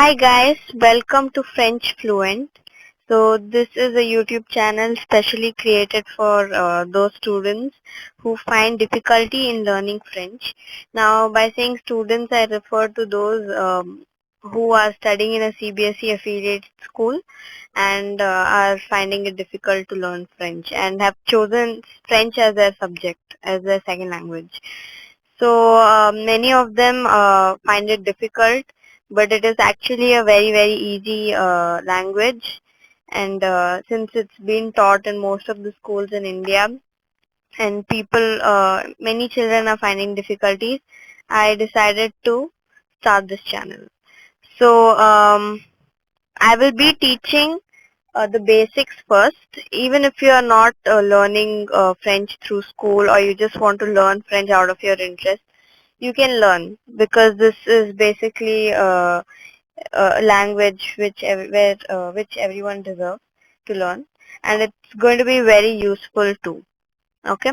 Hi guys, welcome to French Fluent. So this is a YouTube channel specially created for those students who find difficulty in learning French. Now by saying students I refer to those who are studying in a CBSE affiliate school and are finding it difficult to learn French and have chosen French as their subject, as their second language. So many of them find it difficult, but it is actually a very easy language. And since it's been taught in most of the schools in India, and many children are finding difficulties, I decided to start this channel. So I will be teaching the basics first. Even if you are not learning French through school, or you just want to learn French out of your interest, you can learn, because this is basically a language which everyone deserves to learn, and it's going to be very useful too. Okay,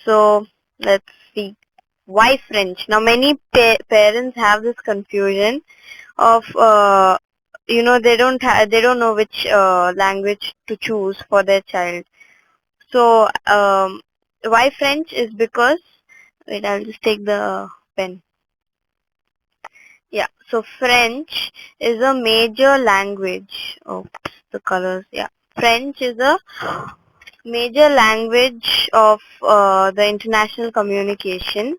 so let's see. Why French? Now many parents have this confusion of they don't know which language to choose for their child. So why French is because, wait, I'll just take the pen. Yeah, so French is a major language. Oops, the colors. Yeah, French is a major language of the international communication.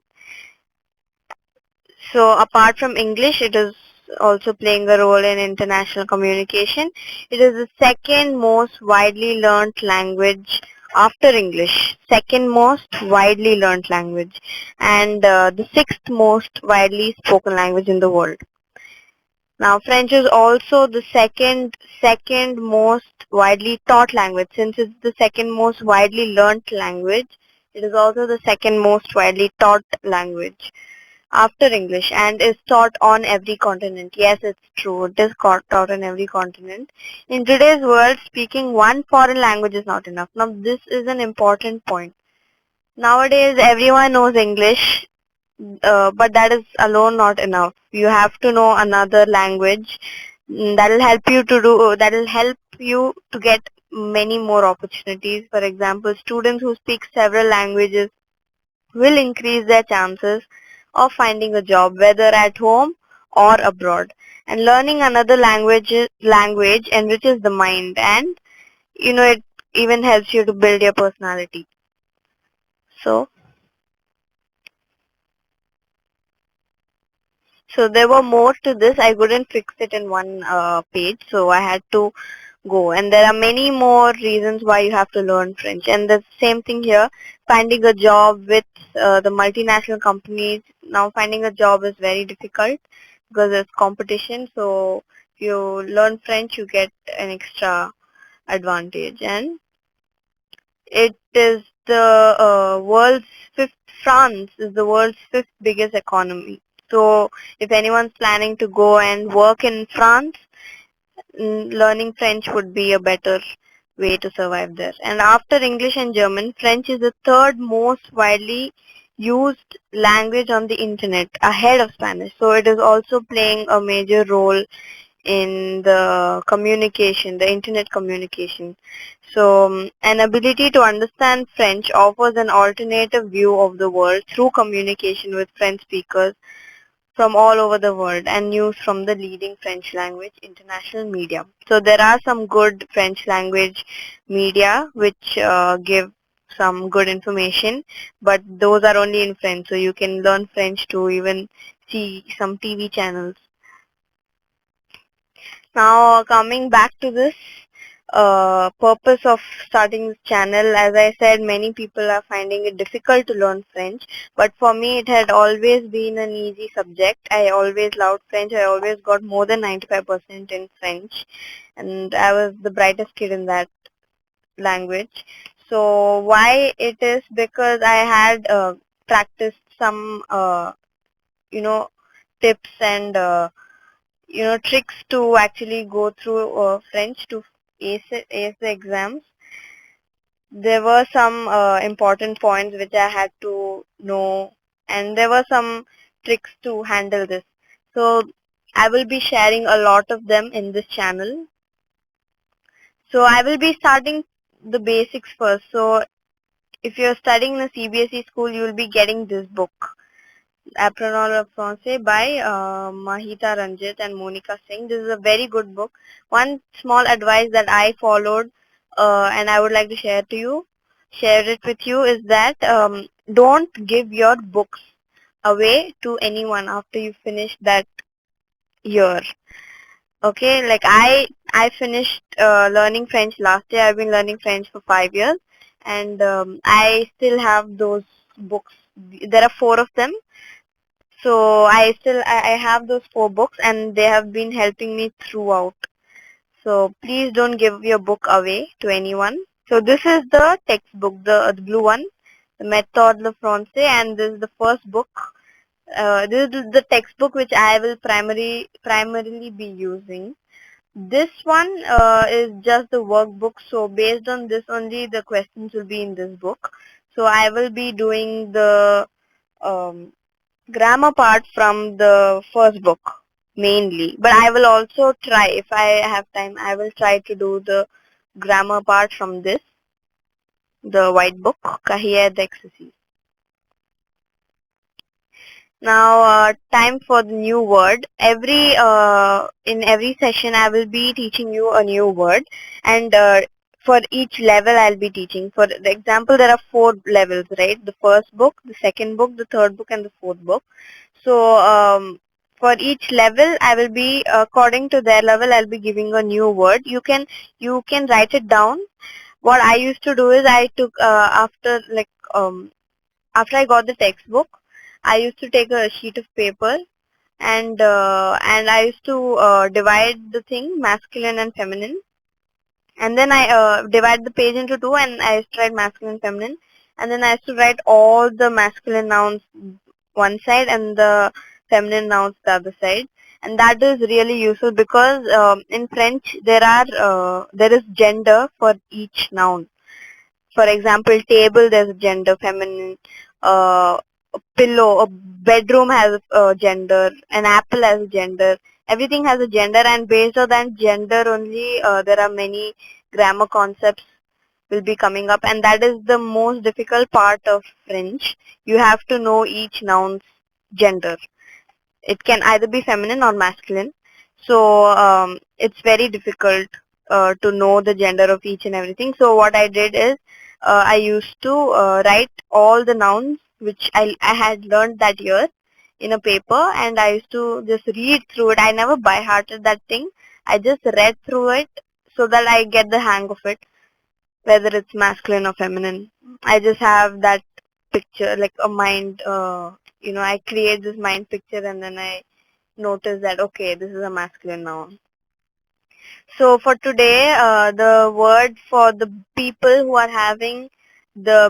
So apart from English, it is also playing a role in international communication. It is the second most widely learned language after English, second most widely learned language, and the sixth most widely spoken language in the world. Now, French is also the second most widely taught language. Since it's the second most widely learned language, it is also the second most widely taught language after English, and is taught on every continent. Yes, it's true. It is taught on every continent. In today's world, speaking one foreign language is not enough. Now, this is an important point. Nowadays, everyone knows English, but that is alone not enough. You have to know another language. That will help you to do. That will help you to get many more opportunities. For example, students who speak several languages will increase their chances of finding a job, whether at home or abroad. And learning another language enriches the mind, and it even helps you to build your personality. So there were more to this. I couldn't fix it in one page, so I had to go. And there are many more reasons why you have to learn French. And the same thing here, finding a job with the multinational companies. Now finding a job is very difficult because there's competition. So if you learn French, you get an extra advantage. And it is the world's fifth, France is the world's fifth biggest economy. So if anyone's planning to go and work in France, learning French would be a better way to survive there. And after English and German, French is the third most widely used language on the internet, ahead of Spanish. So it is also playing a major role in the communication, the internet communication. So an ability to understand French offers an alternative view of the world through communication with French speakers from all over the world and news from the leading French language international media. So there are some good French language media which give some good information, but those are only in French. So you can learn French to even see some TV channels. Now coming back to this purpose of starting this channel, as I said, many people are finding it difficult to learn French, but for me it had always been an easy subject. I always loved French. I always got more than 95% in French, and I was the brightest kid in that language. So why it is? Because I had practiced some you know tips and tricks to actually go through French to ace the exams. There were some important points which I had to know, and there were some tricks to handle this. So I will be sharing a lot of them in this channel. So I will be starting the basics first. So if you're studying in a CBSE school, you will be getting this book, Appreneur of Francais by Mahita Ranjit and Monica Singh. This is a very good book. One small advice that I followed and I would like to share it with you is that don't give your books away to anyone after you finish that year. Okay, like I finished learning French last year. I've been learning French for 5 years, and I still have those books. There are four of them, so I have those four books, and they have been helping me throughout. So please don't give your book away to anyone. So this is the textbook, the blue one, the Méthode de Français, and this is the first book. This is the textbook which I will primarily be using. This one is just the workbook, so based on this only the questions will be in this book. So I will be doing the um, grammar part from the first book mainly, but I will also try, if I have time, I will try to do the grammar part from this, the white book, Cahiers d'exercice. Now, time for the new word. In every session, I will be teaching you a new word, and for each level, I'll be teaching. For the example, there are 4 levels, right? The first book, the second book, the third book, and the fourth book. So, for each level, I will be according to their level, I'll be giving a new word. You can write it down. What I used to do is I took after I got the textbook, I used to take a sheet of paper and I used to divide the thing masculine and feminine, and then I divide the page into two, and I used to write masculine and feminine, and then I used to write all the masculine nouns one side and the feminine nouns the other side, and that is really useful because in French there is gender for each noun. For example, table, there's a gender, feminine. A pillow, a bedroom has a gender. An apple has a gender. Everything has a gender, and based on that gender only, there are many grammar concepts will be coming up, and that is the most difficult part of French. You have to know each noun's gender. It can either be feminine or masculine. So it's very difficult to know the gender of each and everything. So what I did is I used to write all the nouns which I had learned that year in a paper, and I used to just read through it. I never by hearted that thing. I just read through it so that I get the hang of it, whether it's masculine or feminine. I just have that picture, like a mind, I create this mind picture, and then I notice that, okay, this is a masculine noun. So for today, the word for the people who are having the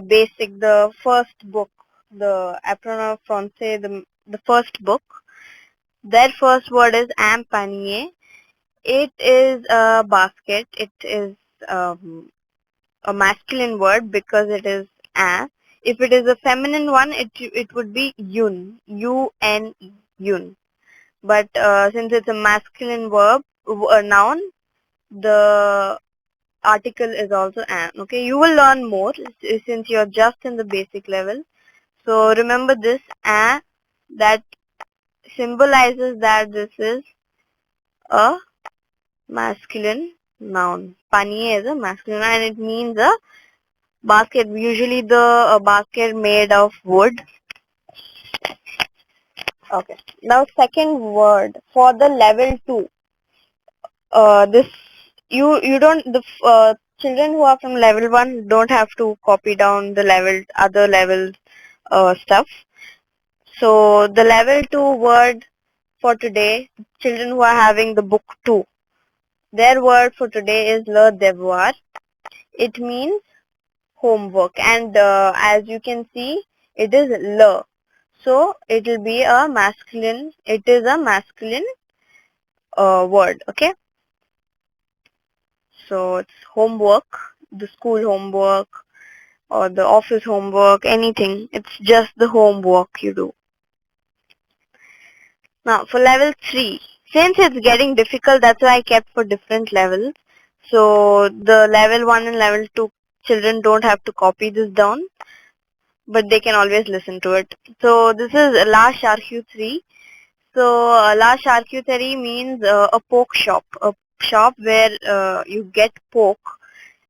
first book, the Appreneur Français, the first book, their first word is un panier. It is a basket. It is a masculine word because it is un. If it is a feminine one, it would be yun, U-N-E, yun. But since it's a masculine noun, the article is also an. Okay, you will learn more since you're just in the basic level. So remember this an, that symbolizes that this is a masculine noun. Panier is a masculine noun, and it means a basket. Usually the basket made of wood. Okay. Now second word for the level 2. This you don't the children who are from level 1 don't have to copy down the other levels stuff. So the level 2 word for today, children who are having the book 2, their word for today is le devoir. It means homework, and as you can see, it is le. So it will be a masculine. It is a masculine word. Okay. So it's homework, the school homework or the office homework, anything. It's just the homework you do. Now for level 3, Since it's getting difficult, that's why I kept for different levels. So the level 1 and level 2 children don't have to copy this down, but they can always listen to it. So this is La Charcuterie. So La Charcuterie means a pork shop, a shop where you get pork.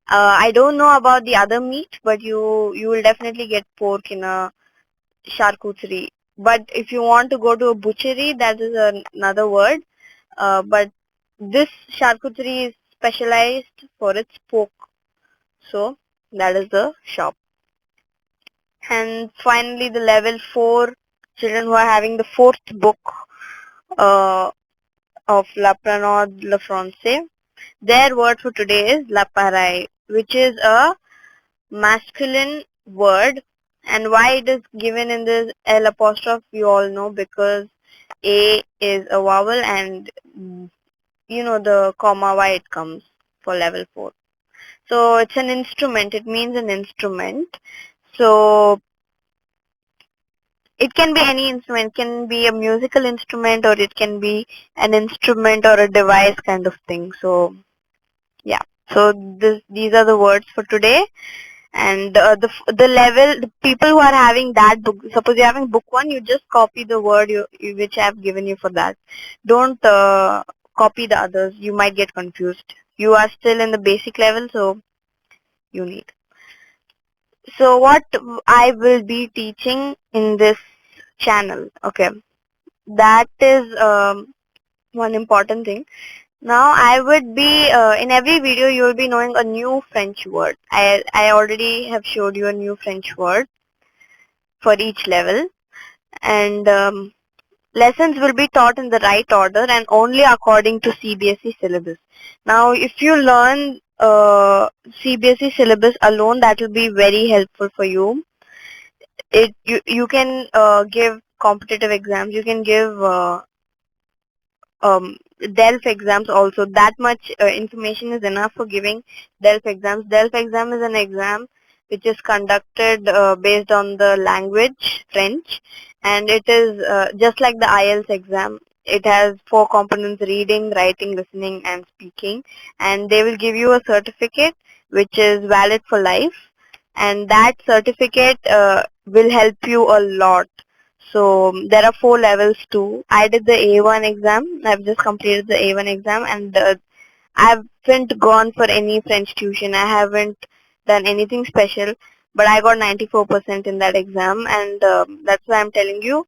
I don't know about the other meat, but you will definitely get pork in a charcuterie. But if you want to go to a butchery, that is another word. But this charcuterie is specialized for its pork. So that is the shop. And finally, the level 4 children who are having the fourth book uh, of La Pranode La Francais. Their word for today is La Pareille, which is a masculine word. And why it is given in this L apostrophe, you all know, because A is a vowel and you know the comma why it comes for level 4. So it's an instrument. It means an instrument. So it can be any instrument. It can be a musical instrument or it can be an instrument or a device kind of thing. So yeah. So these are the words for today. And the level, the people who are having that book, suppose you're having book 1, you just copy the word which I have given you for that. Don't copy the others. You might get confused. You are still in the basic level, so you need. So what I will be teaching in this channel, okay, that is one important thing. Now I would be in every video you will be knowing a new French word. I already have showed you a new French word for each level, and lessons will be taught in the right order and only according to CBSE syllabus. Now if you learn CBSE syllabus alone, that will be very helpful for you. You can give competitive exams, you can give DELF exams also. That much information is enough for giving DELF exams. DELF exam is an exam which is conducted based on the language French, and it is just like the IELTS exam. It has 4 components: reading, writing, listening and speaking, and they will give you a certificate which is valid for life, and that certificate will help you a lot. So there are 4 levels too. I did the A1 exam. I've just completed the A1 exam, and I haven't gone for any French tuition. I haven't done anything special, but I got 94% in that exam, and that's why I'm telling you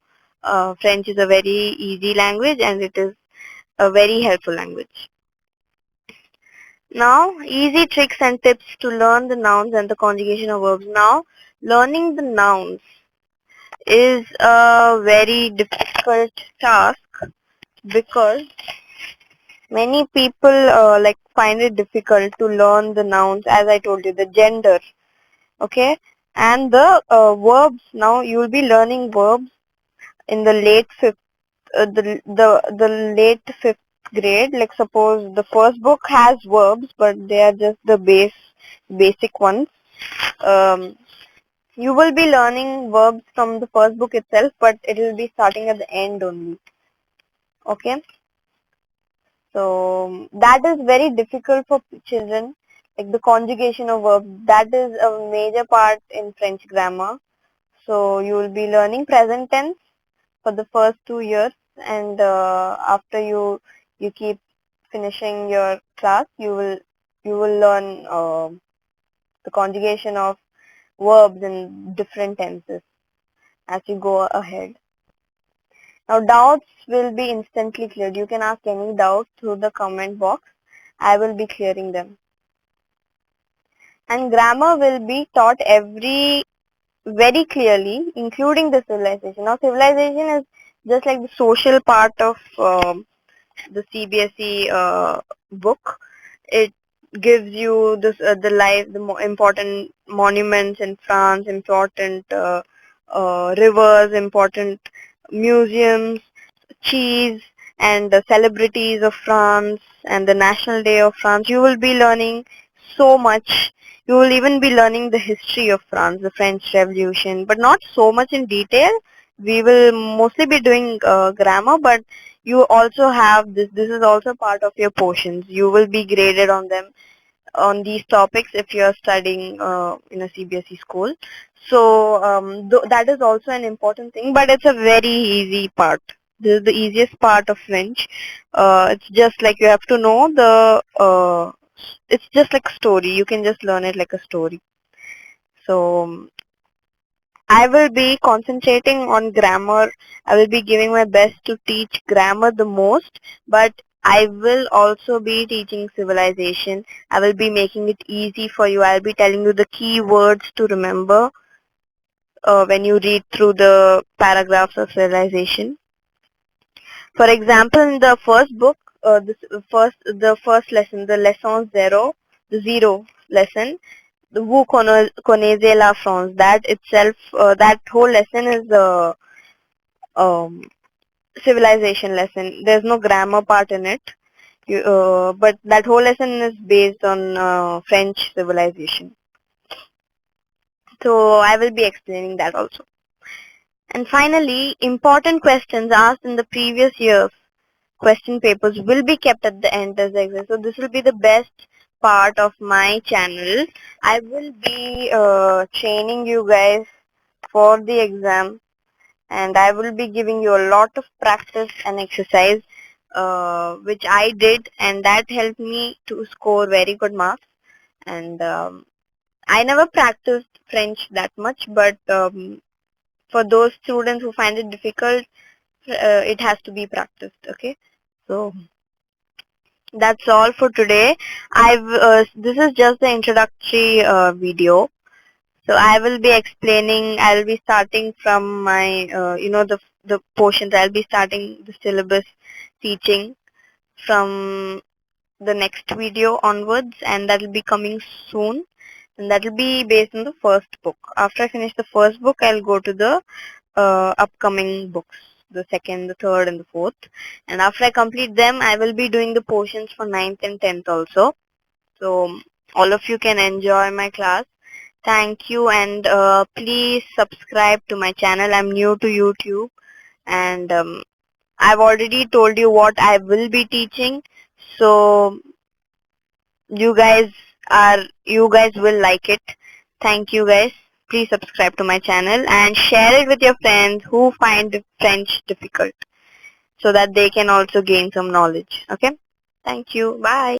French is a very easy language and it is a very helpful language. Now, easy tricks and tips to learn the nouns and the conjugation of verbs. Now, learning the nouns is a very difficult task because many people like find it difficult to learn the nouns, as I told you, the gender, okay, and the verbs. Now you will be learning verbs in the late fifth, the late fifth grade. Like suppose the first book has verbs, but they are just the basic ones. Um, you will be learning verbs from the first book itself, but it will be starting at the end only. Okay. So that is very difficult for children, like the conjugation of verbs. That is a major part in French grammar. So you will be learning present tense for the first 2 years, and after you keep finishing your class, you will learn the conjugation of verbs in different tenses as you go ahead. Now doubts will be instantly cleared. You can ask any doubt through the comment box. I will be clearing them. And grammar will be taught very clearly, including the civilization. Now civilization is just like the social part of the CBSE book. It gives you this the important monuments in France, important rivers, important museums, cheese, and the celebrities of France and the National Day of France. You will be learning so much. You will even be learning the history of France, the French Revolution, but not so much in detail, we will mostly be doing grammar, but you also have this is also part of your portions. You will be graded on them, on these topics, if you're studying in a CBSE school. So that is also an important thing, but it's a very easy part. This is the easiest part of French. It's just like you have to know it's just like a story. You can just learn it like a story. So I will be concentrating on grammar. I will be giving my best to teach grammar the most, but I will also be teaching civilization. I will be making it easy for you. I'll be telling you the key words to remember when you read through the paragraphs of civilization. For example, in the first book, the first lesson, the lesson zero, the zero lesson, the Vous connaissez la France. That itself, that whole lesson is the um, civilization lesson. There's no grammar part in it, but that whole lesson is based on French civilization. So I will be explaining that also. And finally, important questions asked in the previous year's question papers will be kept at the end as exam. So this will be the best part of my channel. I will be training you guys for the exam, and I will be giving you a lot of practice and exercise which I did, and that helped me to score very good marks. And I never practiced French that much, but for those students who find it difficult, it has to be practiced. Okay, so that's all for today. This is just the introductory video. So I will be explaining. I will be starting from my the portions. I'll be starting the syllabus teaching from the next video onwards, and that will be coming soon. And that will be based on the first book. After I finish the first book, I'll go to the upcoming books, the second, the third, and the fourth. And after I complete them, I will be doing the portions for 9th and 10th also. So all of you can enjoy my class. Thank you, and please subscribe to my channel. I'm new to YouTube, and I've already told you what I will be teaching. So you guys will like it. Thank you guys. Please subscribe to my channel and share it with your friends who find French difficult, so that they can also gain some knowledge. Okay? Thank you. Bye.